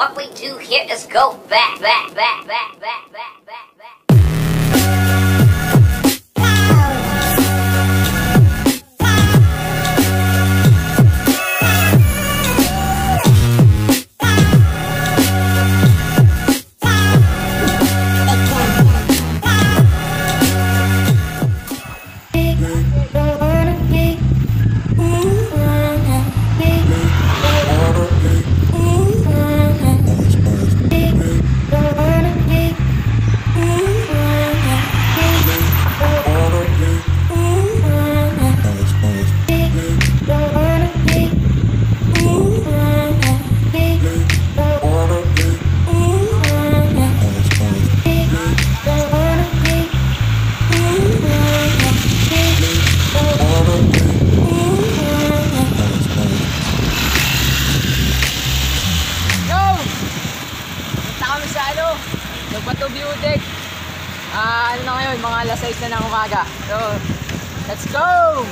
what we do here is go back, back, back, back, back, back, back, back. Bato Beautech. Ano na ngayon, mga alas 6 na ng umaga. So, let's go!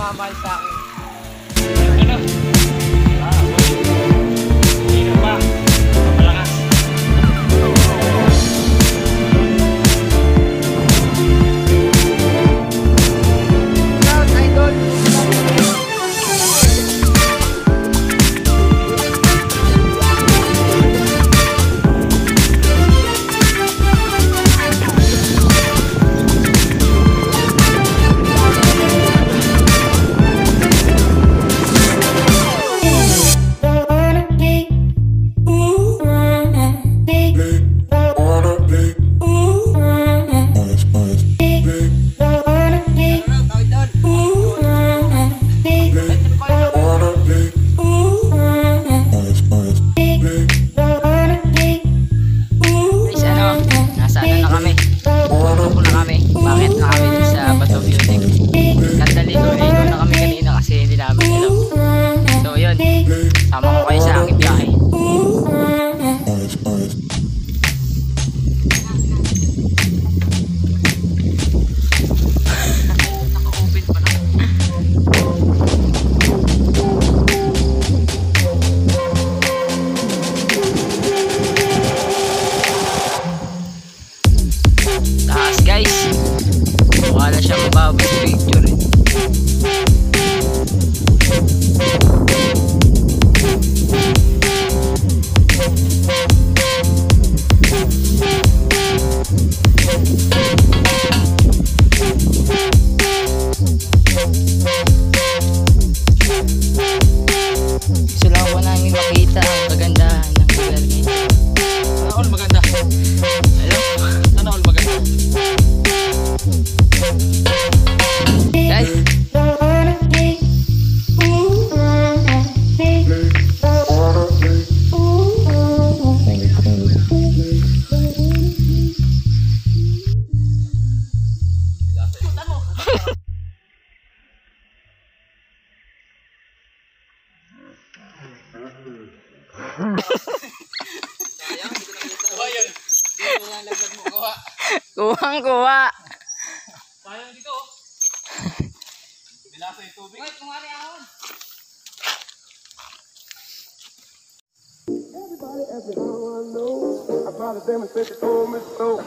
nagmamahal sa akin. Ano? Hindi ka pa. Malakas. Shout idol. Kuha. Sayang dito. Bilasa yung tubig. Wait, kumari ahon. Everybody ask me how I know. I smiled at them and said she told me so.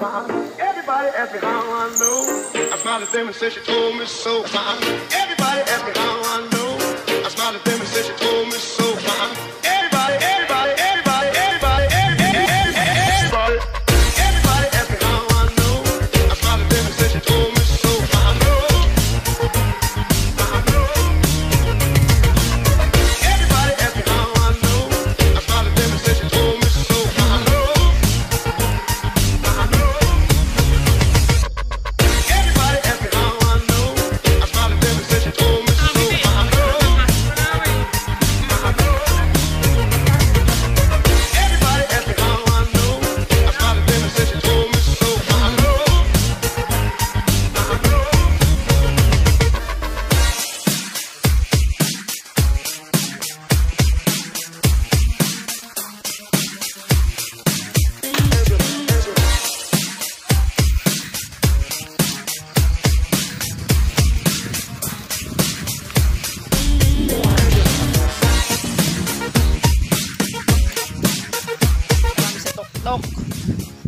Everybody ask me how I know. I smiled at them and said she told me so. Everybody ask me how I know. I smiled at them and said she told me so. Everybody ask me how I know. I smiled at them and said she told me so. Everybody ask me how I know. I smiled at them and said she told me so. Everybody ask me how I know. I smiled at them and said she told me so.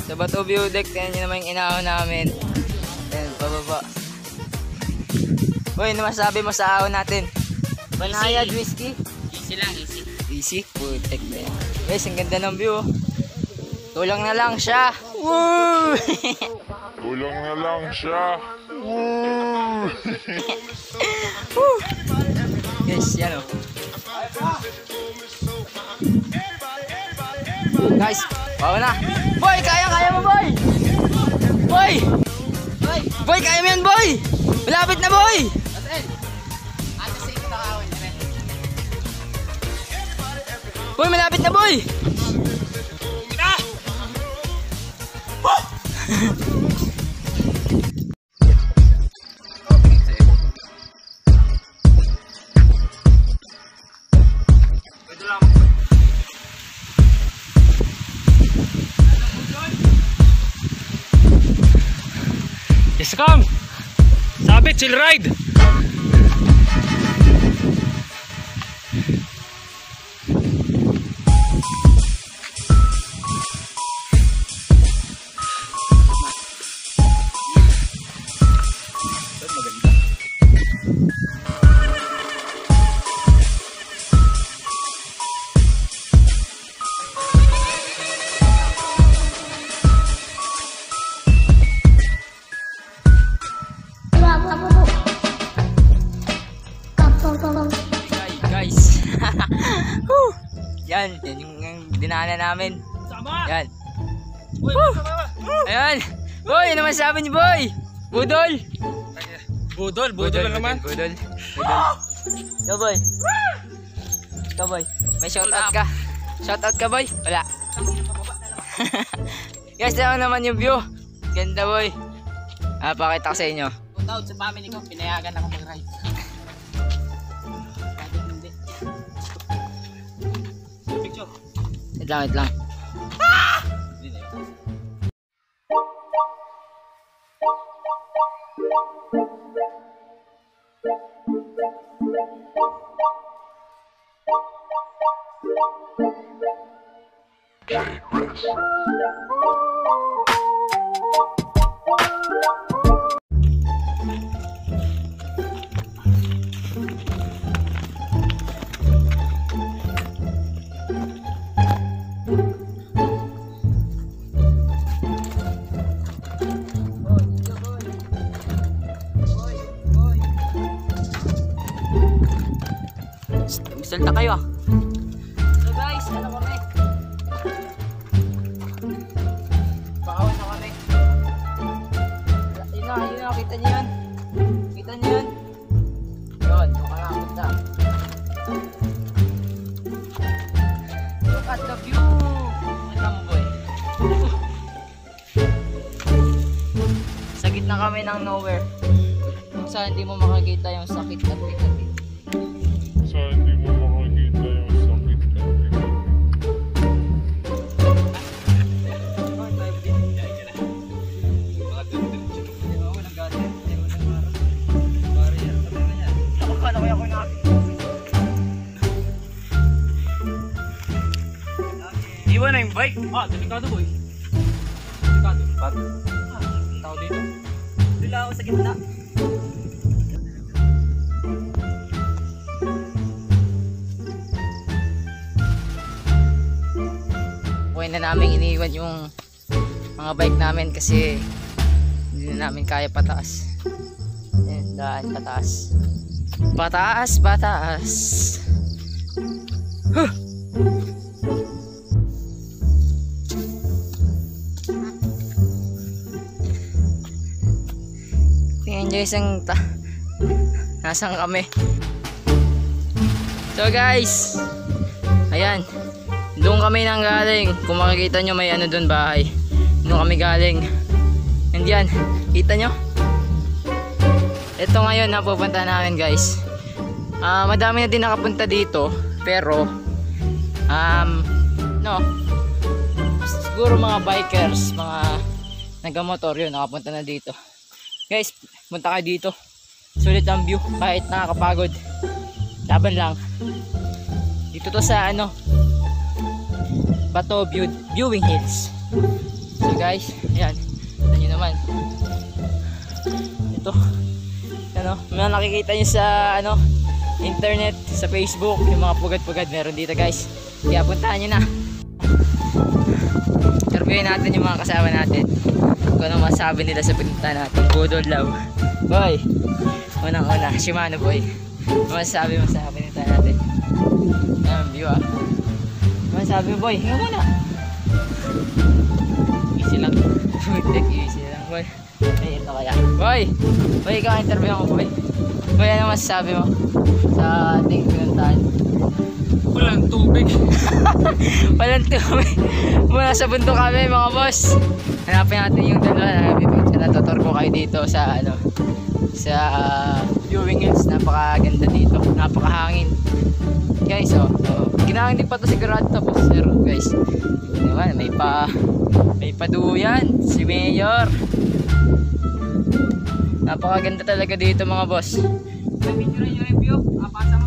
Sa Bato View Deck, tingnan nyo naman yung inahon namin. Ayan, pababa. Uy, ano masabi mo sa ahon natin? Banayad whiskey? Easy lang, easy. Easy? Putek na yan. Guys, ang ganda ng view. Tulang na lang siya. Woo! Kulang na lang siya. Woo! Woo! Yes, yan o. Guys, bawa na. Boy, kaya mo, boy! Boy! Boy, kaya mo yan, boy! Malapit na, boy! Boy, malapit na, boy! Yes, come! Sabit, chill ride! Yan yung dinaanan namin. Sama! Yan. Uy, sama! Ayan. Boy, ano masasabi niyo, boy? Budol. Budol lang naman. Budol. Ikaw, boy. Ikaw, boy. May shoutout ka. Shoutout ka, boy? Wala. Guys, lang naman yung view. Ganda, boy. Pakita ko sa inyo. Punta sa family ko, pinayagan ako mag-ride. Bakit hindi? Picture. Wait lang, wait lang. Salta kayo ah. So guys, ano kami? Bakawan na kami. Yun na, kita niyo yun. Kita niyo yun. Yun, makalakot na. Look at the view. Ano mo, boy? Sa gitna kami ng nowhere. Kung saan hindi mo makakita yung sakit at bigat. Sa hindi mo makakita yung sakit na Iwan na yung bike. Delikado boy. Delikado. Tao dito. Dila ako sa gitna. Okay na namin iniwan yung mga bike namin kasi hindi na namin kaya pataas. Ayan, daan pataas. Pataas. Huh! Tingnan nyo isang nasaan kami. So guys, ayan, doon kami nang galing. Kung makikita nyo may ano doon bahay, doon kami galing. And yan, kita nyo ito ngayon na pupunta namin guys. Madami na din nakapunta dito, pero no, siguro mga bikers, mga nagamotor yun nakapunta na dito. Guys, punta kayo dito. Sulit ang view kahit nakakapagod. Laban lang. Dito to sa ano, Bato Viewing Hills. So guys, ayan. Ito nyo naman. Ito. Ano, mga nakikita nyo sa ano, internet, sa Facebook, yung mga pugad-pugad meron dito guys. Kaya puntahan nyo na. Interviewin natin yung mga kasama natin. Kung ano masabi nila sa pinunta natin. Budol Love. Boy, unang-una, Shimano boy. Masabi mo sa pinunta natin. Ayan, view ah. Masabi mo boy, hinga muna. Easy lang. Easy lang boy. Ay, ito kaya. Boy, ikaw interview ako boy. Boy, ano masasabi mo sa ating pinuntahan? Walang tubig. Walang tubig. Muna sa bundok kami mga boss. Hanapin natin yung dalawa. Natutor ko kayo dito sa ano, sa Viewing Hills. Napakaganda dito. Napakahangin. Guys, ginahangin din pa to sigurado to boss. Pero guys, naman, may paduyan si Mayor. Napakaganda talaga dito mga boss. Picture nyo yung view. Pasa mo.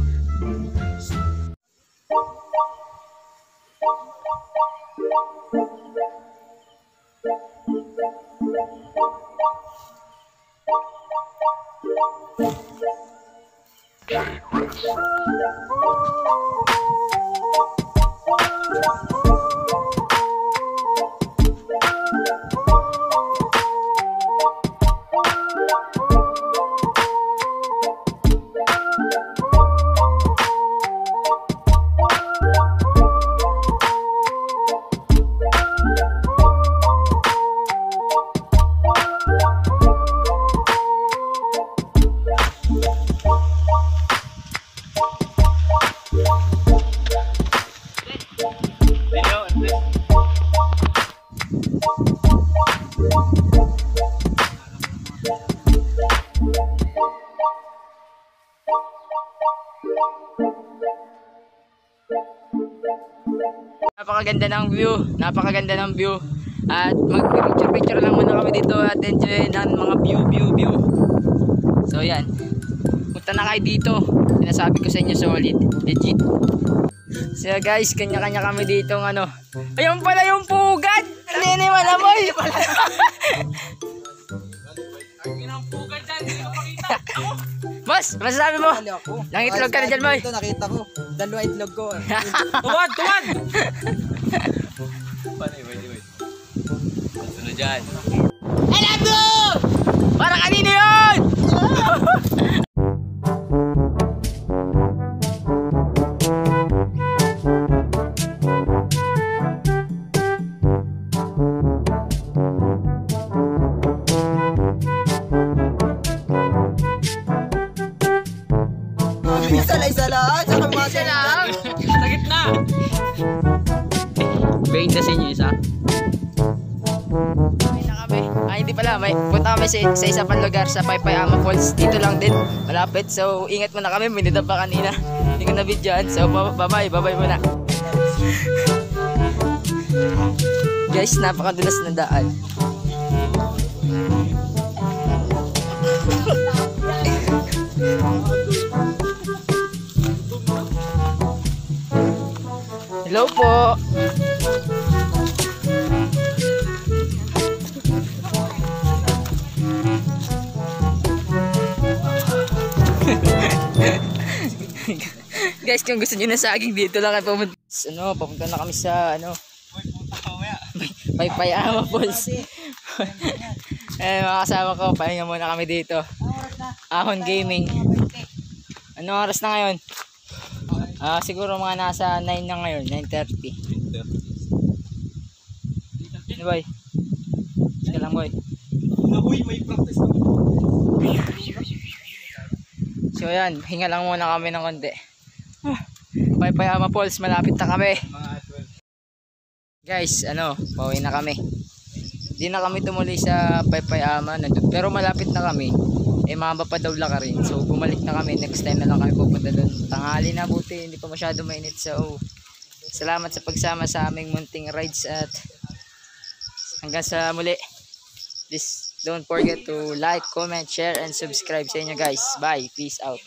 Napakaganda ng view, napakaganda ng view. At mag-picture lang muna kami dito at enjoy ng mga view. So yan. Punta na kayo dito. Sinasabi ko sa inyo, solid, legit. So guys, kanya-kanya kami dito ng ano. Ayun pala yung pugad. Hindi malamoy. Boss, masasabi mo? Nangitlog ka na dyan, boy. Ito nakita ko. Dalawa itlog ko. Tuwad! Wait. Sunod dyan. I love you! Para kanino yun? Isa lang. Saka mga Isa lang. Sa gitna! Bayin na sa inyo isa. May na kami. Hindi pala. Punta kami sa isa pang lugar sa Paypayama Falls. Dito lang din. Malapit. So, ingat muna kami. Minita pa kanina. Hindi ko na-videoan. So, bye-bye. Bye-bye muna. Guys, napakadulas na daan. Hello po. Guys, kung gusto niyo na saging dito lang kayo pumunta. Papunta na kami sa Paypayama Falls. Mga kasama ko, pahinga muna kami dito. Ahon Gaming. Ano oras na ngayon? Siguro mga nasa 9 na ngayon, 9:30. Ano boy? Sige lang boy. Uy, may practice na. So yan, hinga lang muna kami ng konti. Paypayama Falls, malapit na kami. Guys, pauwi na kami. Hindi na kami tumuloy sa Paypayama, pero malapit na kami. Mahaba pa daw laka rin. So bumalik na kami. Next time na lang kami pupunta doon. Tanghali na, buti hindi pa masyado mainit. So salamat sa pagsama sa aming munting rides at hanggang sa muli. Please don't forget to like, comment, share and subscribe sa inyo guys. Bye. Peace out.